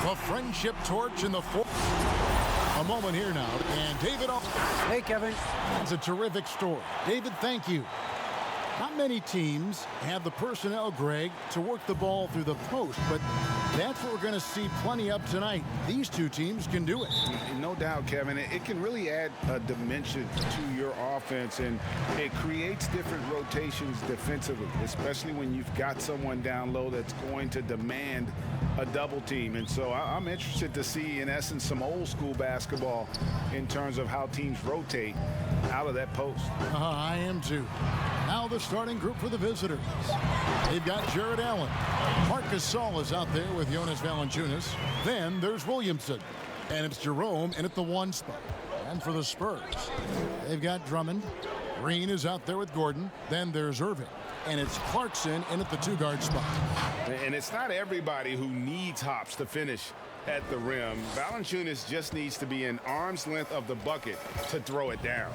The friendship torch in the fourth. A moment here now, and David. Hey, Kevin. It's a terrific story. David, thank you. Not many teams have the personnel, Greg, to work the ball through the post, but that's what we're going to see plenty of tonight. These two teams can do it. No doubt, Kevin. It can really add a dimension to your offense, and it creates different rotations defensively, especially when you've got someone down low that's going to demand a double team. And so I'm interested to see, in essence, some old school basketball in terms of how teams rotate out of that post. I am too. Now the starting group for the visitors. They've got Jared Allen. Marcus Saul is out there with Jonas Valanciunas. Then there's Williamson. And it's Jerome in at the 1 spot. And for the Spurs, they've got Drummond. Green is out there with Gordon. Then there's Irving. And it's Clarkson in at the 2-guard spot. And it's not everybody who needs hops to finish at the rim. Valanciunas just needs to be an arm's length of the bucket to throw it down.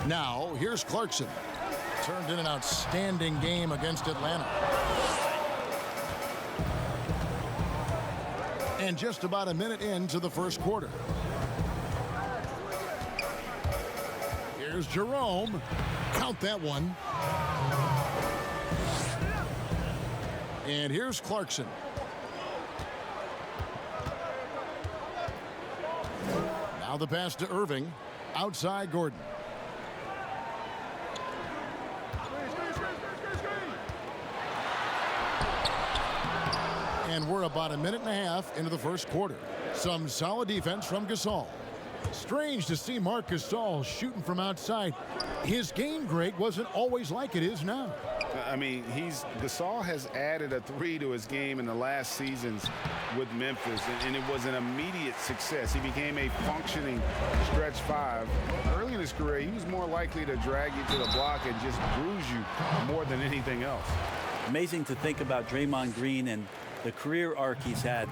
Now, here's Clarkson. Turned in an outstanding game against Atlanta. And just about a minute into the first quarter. Here's Jerome. Count that one. And here's Clarkson. Now the pass to Irving. Outside Gordon. And we're about a minute and a half into the first quarter. Some solid defense from Gasol. Strange to see Marcus Gasol shooting from outside. His game, Greg, wasn't always like it is now. I mean, Gasol has added a 3 to his game in the last seasons with Memphis, and it was an immediate success. He became a functioning stretch 5. Early in his career, he was more likely to drag you to the block and just bruise you more than anything else. Amazing to think about Draymond Green and the career arc he's had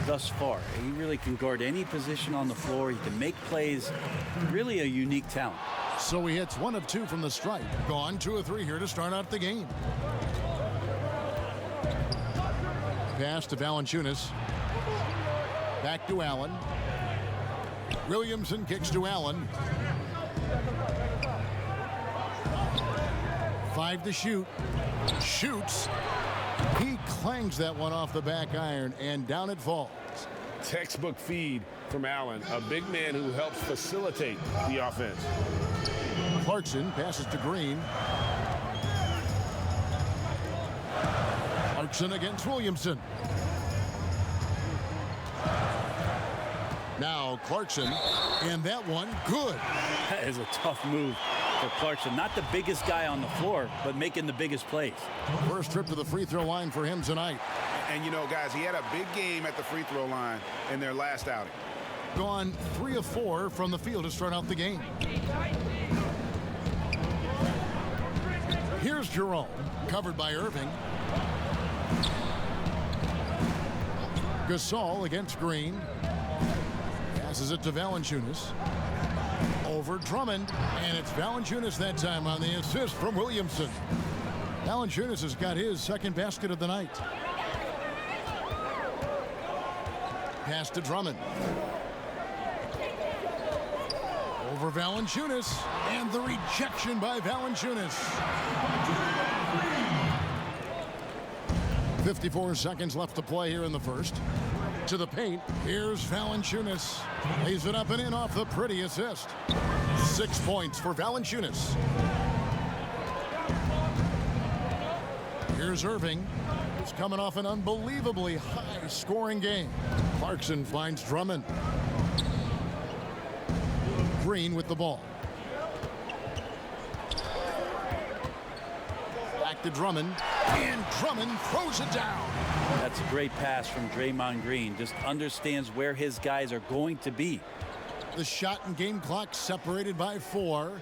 thus far. He really can guard any position on the floor. He can make plays. Really a unique talent. So he hits 1 of 2 from the stripe. Gone 2 of 3 here to start out the game. Pass to Valanciunas. Back to Allen. Williamson kicks to Allen. 5 to shoot. Shoots. He clangs that one off the back iron, and down it falls. Textbook feed from Allen, a big man who helps facilitate the offense. Clarkson passes to Green. Clarkson against Williamson. Now Clarkson, and that one good. That is a tough move for Clarkson. Not the biggest guy on the floor, but making the biggest plays. First trip to the free throw line for him tonight. And, you know, guys, he had a big game at the free throw line in their last outing. Gone 3 of 4 from the field to start out the game. Here's Jerome, covered by Irving. Gasol against Green. Passes it to Valanciunas. Over Drummond, and it's Valanciunas that time on the assist from Williamson. Valanciunas has got his second basket of the night. Pass to Drummond. Over Valanciunas, and the rejection by Valanciunas. 54 seconds left to play here in the first. To the paint, here's Valanciunas. Lays it up and in off the pretty assist. 6 points for Valanciunas. Here's Irving. He's coming off an unbelievably high-scoring game. Clarkson finds Drummond. Green with the ball. Back to Drummond, and Drummond throws it down. That's a great pass from Draymond Green. Just understands where his guys are going to be. The shot and game clock separated by 4.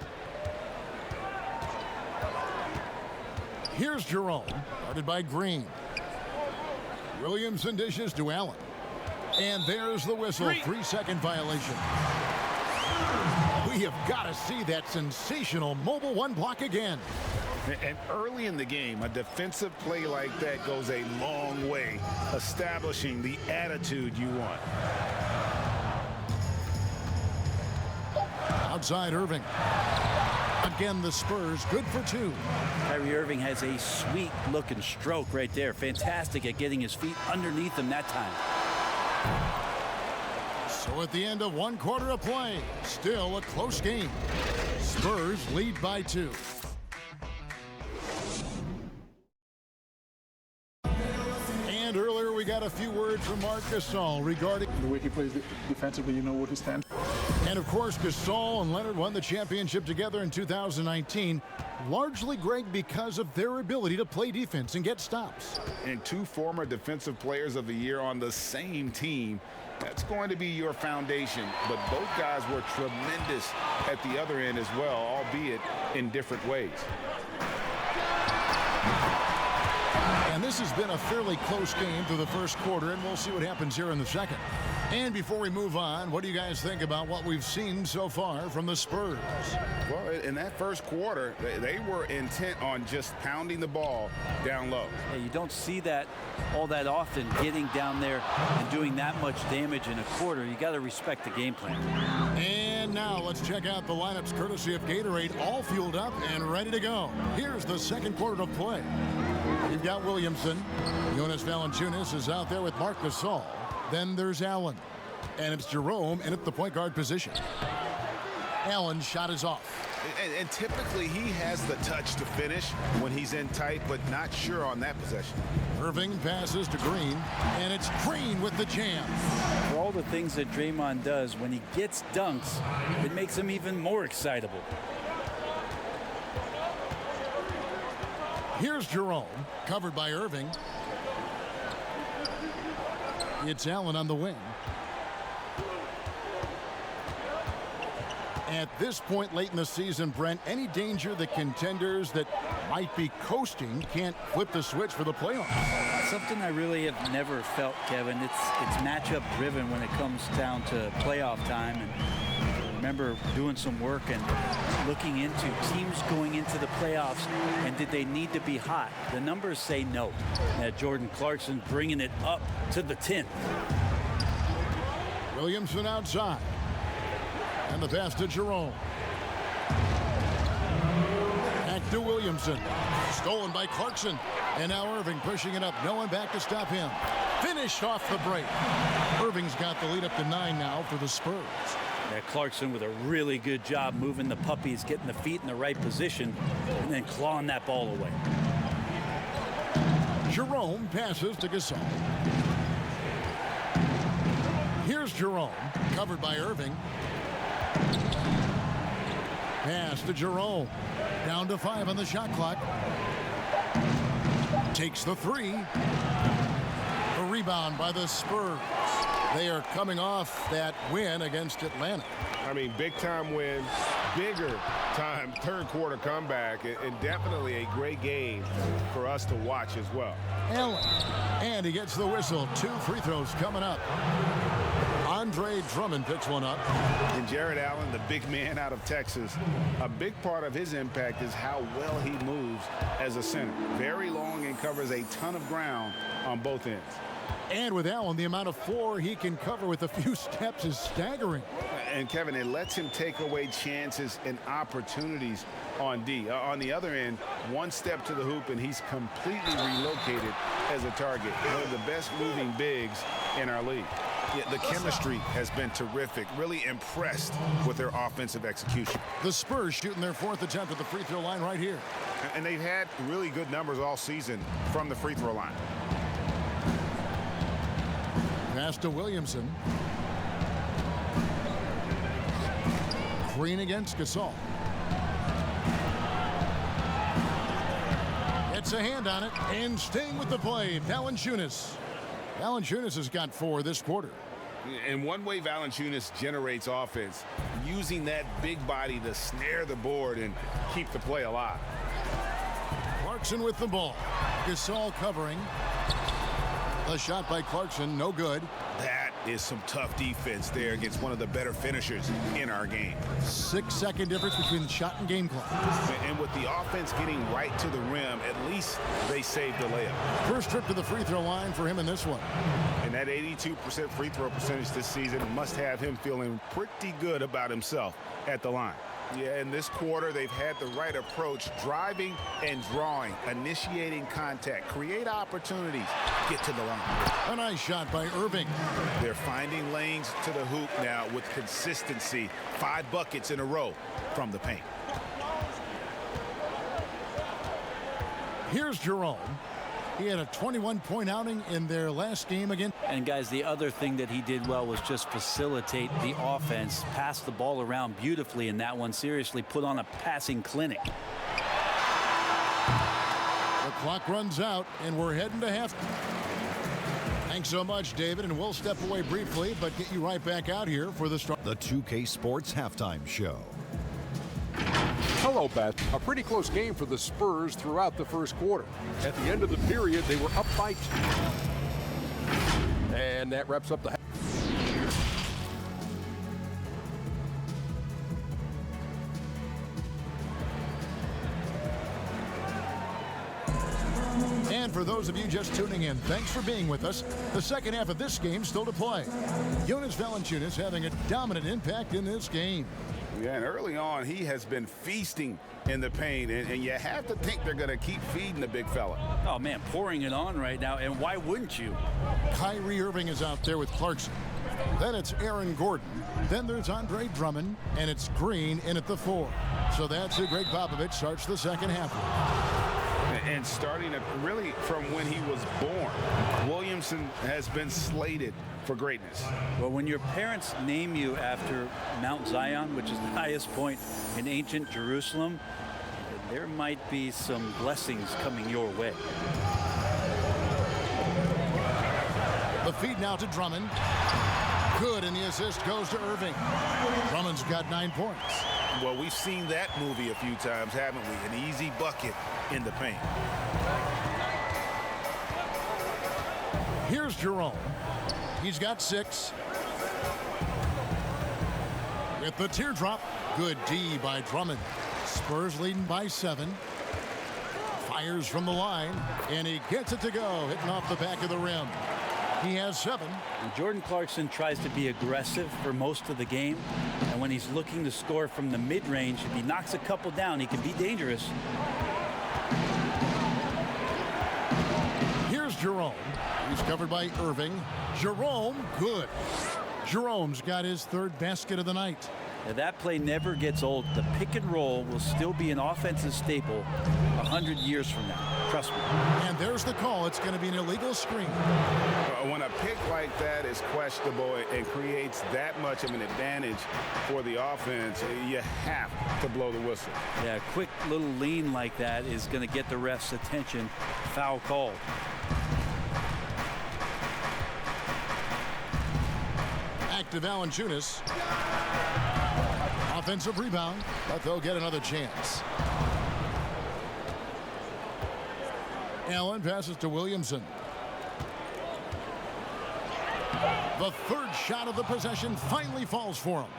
Here's Jerome, guarded by Green. Williamson dishes to Allen. And there's the whistle. 3-second violation. We have got to see that sensational mobile one block again. And early in the game, a defensive play like that goes a long way, establishing the attitude you want. Outside Irving. Again, the Spurs good for two. Kyrie Irving has a sweet-looking stroke right there. Fantastic at getting his feet underneath him that time. So at the end of one quarter of play, still a close game. Spurs lead by 2. And earlier we got a few words from Marc Gasol regarding the way he plays defensively. You know what he stands for. And of course, Gasol and Leonard won the championship together in 2019, largely, Greg, because of their ability to play defense and get stops. And 2 former defensive players of the year on the same team, that's going to be your foundation. But both guys were tremendous at the other end as well, albeit in different ways. And this has been a fairly close game through the first quarter, and we'll see what happens here in the second. And before we move on, what do you guys think about what we've seen so far from the Spurs? Well, in that first quarter, they were intent on just pounding the ball down low. Yeah, you don't see that all that often, getting down there and doing that much damage in a quarter. You got to respect the game plan. And now let's check out the lineups courtesy of Gatorade, all fueled up and ready to go. Here's the second quarter of play. You've got Williamson. Jonas Valanciunas is out there with Marc Gasol. Then there's Allen. And it's Jerome in at the point guard position. Allen's shot is off. And typically he has the touch to finish when he's in tight, but not sure on that possession. Irving passes to Green, and it's Green with the jam. For all the things that Draymond does, when he gets dunks, it makes him even more excitable. Here's Jerome, covered by Irving. It's Allen on the wing. At this point late in the season, Brent, any danger that contenders that might be coasting can't flip the switch for the playoffs? Something I really have never felt, Kevin. It's matchup driven when it comes down to playoff time. And I remember doing some work and looking into teams going into the playoffs, and did they need to be hot? The numbers say no. Jordan Clarkson bringing it up to the 10th. Williamson outside. And the pass to Jerome. Back to Williamson. Stolen by Clarkson. And now Irving pushing it up. No one back to stop him. Finished off the break. Irving's got the lead up to 9 now for the Spurs. Yeah, Clarkson with a really good job moving the puppies, getting the feet in the right position, and then clawing that ball away. Jerome passes to Gasol. Here's Jerome, covered by Irving. Pass to Jerome. Down to 5 on the shot clock. Takes the 3. A rebound by the Spurs. They are coming off that win against Atlanta. I mean, big-time win, bigger-time third-quarter comeback, and definitely a great game for us to watch as well. Allen, and he gets the whistle. 2 free throws coming up. Andre Drummond picks one up. And Jared Allen, the big man out of Texas, a big part of his impact is how well he moves as a center. Very long and covers a ton of ground on both ends. And with Allen, the amount of floor he can cover with a few steps is staggering. And Kevin, it lets him take away chances and opportunities on D. On the other end, one step to the hoop and he's completely relocated as a target. One of the best moving bigs in our league. Yeah, the chemistry has been terrific. Really impressed with their offensive execution. The Spurs shooting their 4th attempt at the free throw line right here. And they've had really good numbers all season from the free throw line. Pass to Williamson. Green against Gasol. Gets a hand on it, and staying with the play, Valanciunas. Valanciunas has got 4 this quarter. And one way Valanciunas generates offense, using that big body to snare the board and keep the play alive. Clarkson with the ball. Gasol covering. A shot by Clarkson, no good. That is some tough defense there against one of the better finishers in our game. 6-second difference between the shot and game clock. And with the offense getting right to the rim, at least they saved the layup. First trip to the free throw line for him in this one. And that 82% free throw percentage this season must have him feeling pretty good about himself at the line. Yeah, in this quarter, they've had the right approach, driving and drawing, initiating contact, create opportunities, get to the line. A nice shot by Irving. They're finding lanes to the hoop now with consistency. 5 buckets in a row from the paint. Here's Jerome. He had a 21-point outing in their last game again. And guys, the other thing that he did well was just facilitate the offense, pass the ball around beautifully in that one. Seriously, put on a passing clinic. The clock runs out, and we're heading to half. Thanks so much, David, and we'll step away briefly, but get you right back out here for the start. The 2K Sports Halftime Show. Hello, Beth. A pretty close game for the Spurs throughout the first quarter. At the end of the period, they were up by 2. And that wraps up the And for those of you just tuning in, thanks for being with us. The second half of this game still to play. Jonas Valanciunas having a dominant impact in this game. Yeah, and early on, he has been feasting in the paint, and you have to think they're going to keep feeding the big fella. Oh, man, pouring it on right now, and why wouldn't you? Kyrie Irving is out there with Clarkson. Then it's Aaron Gordon. Then there's Andre Drummond, and it's Green in at the 4. So that's who Greg Popovich starts the second half with. And starting really from when he was born, Williamson has been slated for greatness. Well, when your parents name you after Mount Zion, which is the highest point in ancient Jerusalem, there might be some blessings coming your way. The feed now to Drummond. Good, and the assist goes to Irving. Drummond's got 9 points. Well, we've seen that movie a few times, haven't we? An easy bucket in the paint. Here's Jerome. He's got 6. With the teardrop. Good D by Drummond. Spurs leading by 7. Fires from the line, and he gets it to go, hitting off the back of the rim. He has 7. And Jordan Clarkson tries to be aggressive for most of the game, and when he's looking to score from the mid-range, if he knocks a couple down, he can be dangerous. Here's Jerome. He's covered by Irving. Jerome, good. Jerome's got his 3rd basket of the night. Now, that play never gets old. The pick and roll will still be an offensive staple 100 years from now. Trust me. And there's the call. It's going to be an illegal screen. When a pick like that is questionable and creates that much of an advantage for the offense, you have to blow the whistle. Yeah, a quick little lean like that is going to get the ref's attention. Foul called. Back to Valanciunas. Offensive rebound, but they'll get another chance. Allen passes to Williamson. The 3rd shot of the possession finally falls for him.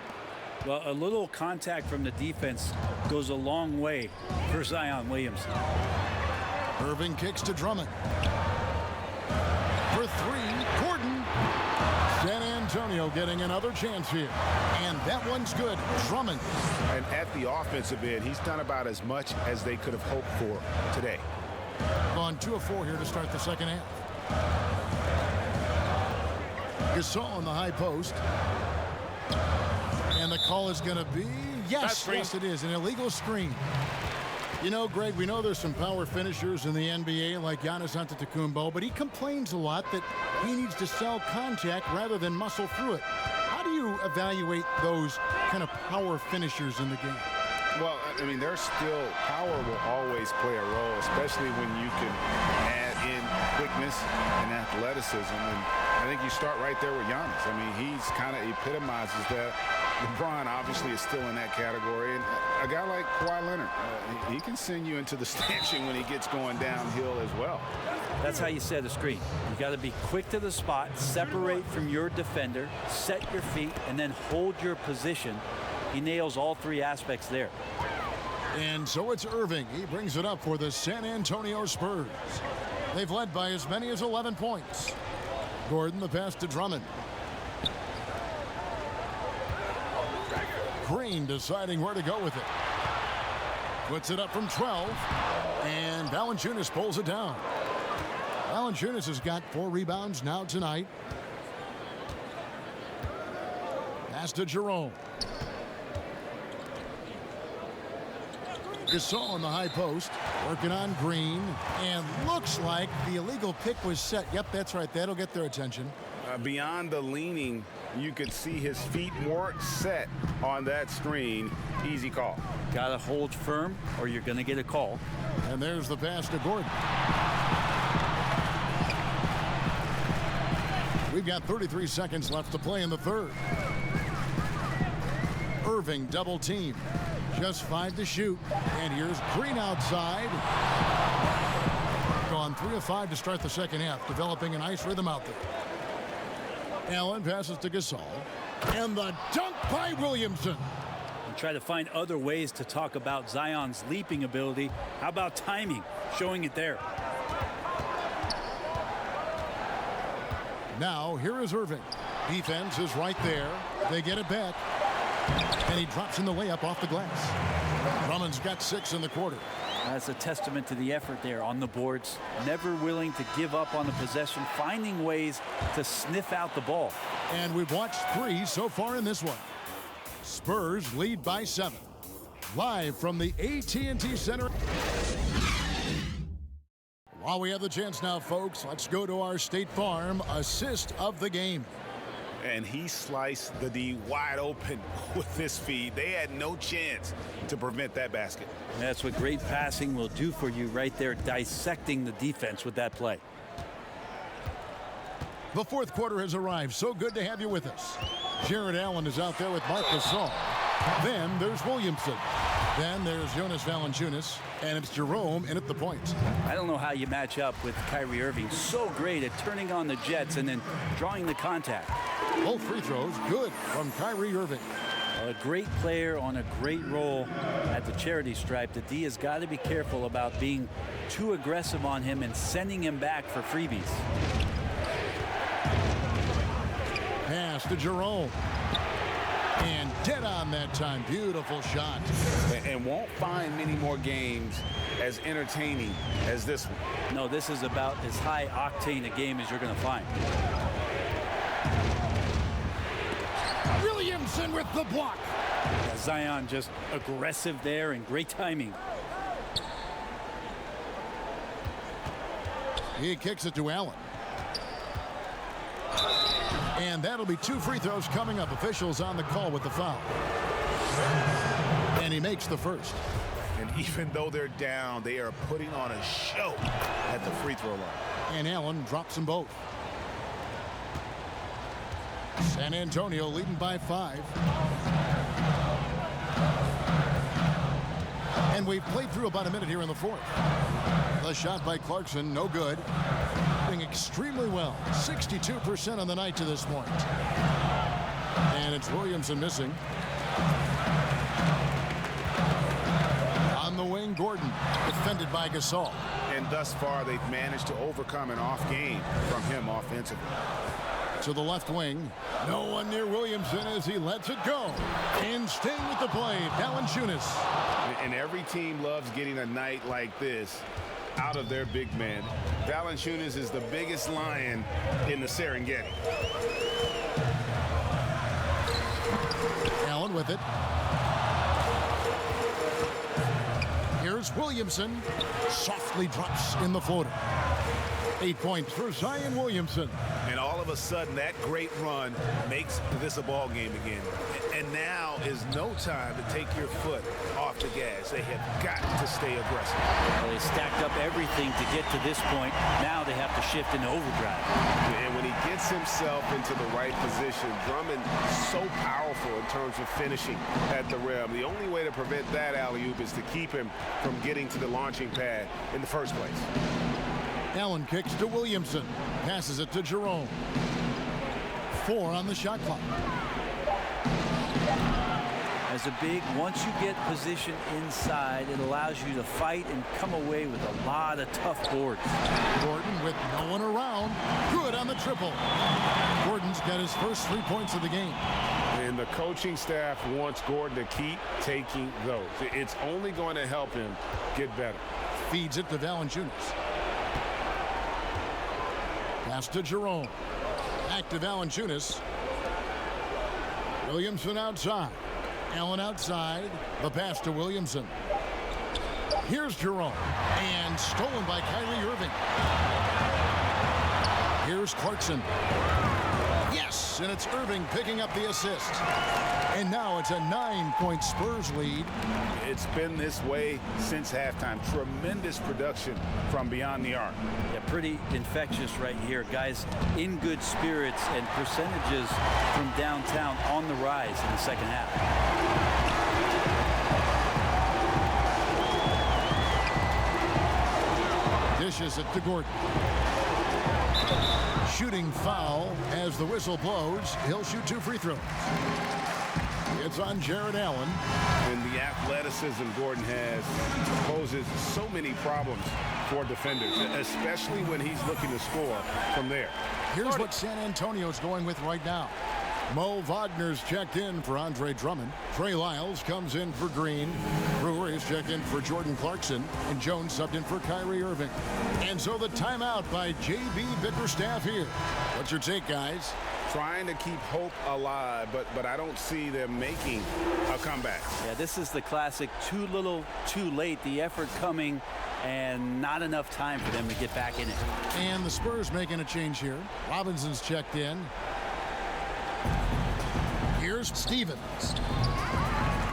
Well, a little contact from the defense goes a long way for Zion Williamson. Irving kicks to Drummond. For 3, Gordon. San Antonio getting another chance here. And that one's good. Drummond. And at the offensive end, he's done about as much as they could have hoped for today. Gone 2 of 4 here to start the second half. Gasol in the high post. And the call is going to be, yes, it is, an illegal screen. You know, Greg, we know there's some power finishers in the NBA like Giannis Antetokounmpo, but he complains a lot that he needs to sell contact rather than muscle through it. How do you evaluate those kind of power finishers in the game? Well, I mean, there's still power will always play a role, especially when you can add in quickness and athleticism. And I think you start right there with Giannis. I mean, he's kind of epitomizes that LeBron obviously is still in that category, and a guy like Kawhi Leonard, he can send you into the stanchion when he gets going downhill as well. That's how you set a screen. You got to be quick to the spot, separate from your defender, set your feet, and then hold your position. He nails all three aspects there. And so it's Irving. He brings it up for the San Antonio Spurs. They've led by as many as 11 points. Gordon, the pass to Drummond. Green deciding where to go with it. Puts it up from 12. And Valanciunas pulls it down. Valanciunas has got 4 rebounds now tonight. Pass to Jerome. Gasol on the high post, working on Green, and looks like the illegal pick was set. Yep, that's right. That'll get their attention. Beyond the leaning, you could see his feet weren't set on that screen. Easy call. Got to hold firm or you're going to get a call. And there's the pass to Gordon. We've got 33 seconds left to play in the third. Irving double team. Just 5 to shoot. And here's Green outside. Gone 3 of 5 to start the second half, developing a nice rhythm out there. Allen passes to Gasol. And the dunk by Williamson. And try to find other ways to talk about Zion's leaping ability. How about timing? Showing it there. Now, here is Irving. Defense is right there. They get it back. And he drops in the layup off the glass. Drummond's got 6 in the quarter. That's a testament to the effort there on the boards. Never willing to give up on the possession, finding ways to sniff out the ball. And we've watched 3 so far in this one. Spurs lead by 7. Live from the AT&T Center. While we have the chance now, folks, let's go to our State Farm assist of the game. And he sliced the D wide open with his feed. They had no chance to prevent that basket. That's what great passing will do for you right there, dissecting the defense with that play. The fourth quarter has arrived. So good to have you with us. Jared Allen is out there with Marc Gasol. Then there's Williamson. Then there's Jonas Valanciunas, and it's Jerome in at the point. I don't know how you match up with Kyrie Irving. So great at turning on the jets and then drawing the contact. Both free throws good from Kyrie Irving. A great player on a great role at the charity stripe. The D has got to be careful about being too aggressive on him and sending him back for freebies. Pass to Jerome. And dead on that time. Beautiful shot. And won't find many more games as entertaining as this one. No, this is about as high octane a game as you're going to find. Williamson with the block. Yeah, Zion just aggressive there and great timing. He kicks it to Allen. And that'll be 2 free throws coming up. Officials on the call with the foul. And he makes the first. And even though they're down, they are putting on a show at the free throw line. And Allen drops them both. San Antonio leading by 5. And we've played through about a minute here in the fourth. The shot by Clarkson, no good. Doing extremely well. 62% on the night to this point. And it's Williamson missing. On the wing, Gordon, defended by Gasol. And thus far, they've managed to overcome an off game from him offensively. To the left wing. No one near Williamson as he lets it go. And staying with the play, Valanciunas. And every team loves getting a night like this out of their big man. Valanciunas is the biggest lion in the Serengeti. Allen with it. Here's Williamson. Softly drops in the floater. 8 points for Zion Williamson. And all of a sudden, that great run makes this a ball game again. And now is no time to take your foot off off the gas. They have got to stay aggressive. Well, they stacked up everything to get to this point. Now they have to shift into overdrive. And when he gets himself into the right position, Drummond so powerful in terms of finishing at the rim. The only way to prevent that alley-oop is to keep him from getting to the launching pad in the first place. Allen kicks to Williamson. Passes it to Jerome. 4 on the shot clock. As a big, once you get position inside, it allows you to fight and come away with a lot of tough boards. Gordon with no one around. Good on the triple. Gordon's got his first 3 points of the game. And the coaching staff wants Gordon to keep taking those. It's only going to help him get better. Feeds it to Valanciunas. Pass to Jerome. Back to Valanciunas. Williamson outside. Allen outside. The pass to Williamson. Here's Jerome. And stolen by Kyrie Irving. Here's Clarkson. Yes, and it's Irving picking up the assist. And now it's a 9-point Spurs lead. It's been this way since halftime. Tremendous production from beyond the arc. Yeah, pretty infectious right here. Guys in good spirits and percentages from downtown on the rise in the second half. Dishes it to Gordon. Shooting foul as the whistle blows. He'll shoot 2 free throws. It's on Jared Allen. And the athleticism Gordon has poses so many problems for defenders, especially when he's looking to score from there. Here's what San Antonio's going with right now. Mo Wagner's checked in for Andre Drummond. Trey Lyles comes in for Green. Brewer is checked in for Jordan Clarkson. And Jones subbed in for Kyrie Irving. And so the timeout by J.B. Bickerstaff here. What's your take, guys? Trying to keep hope alive, but I don't see them making a comeback. Yeah, this is the classic too little, too late. The effort coming and not enough time for them to get back in it. And the Spurs making a change here. Robinson's checked in. Here's Stevens.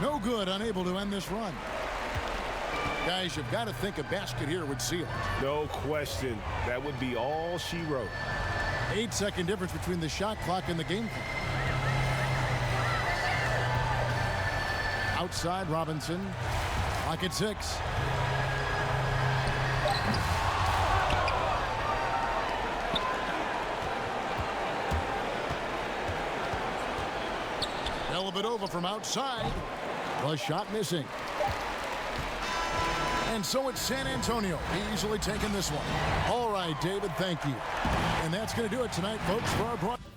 No good, unable to end this run. Guys, you've got to think a basket here would seal it. No question. That would be all she wrote. 8-second difference between the shot clock and the game clock. Outside Robinson. Clock at 6. Dellavedova from outside. The shot missing. And so it's San Antonio easily taking this one. All right, David, thank you. And that's going to do it tonight, folks, for our broadcast.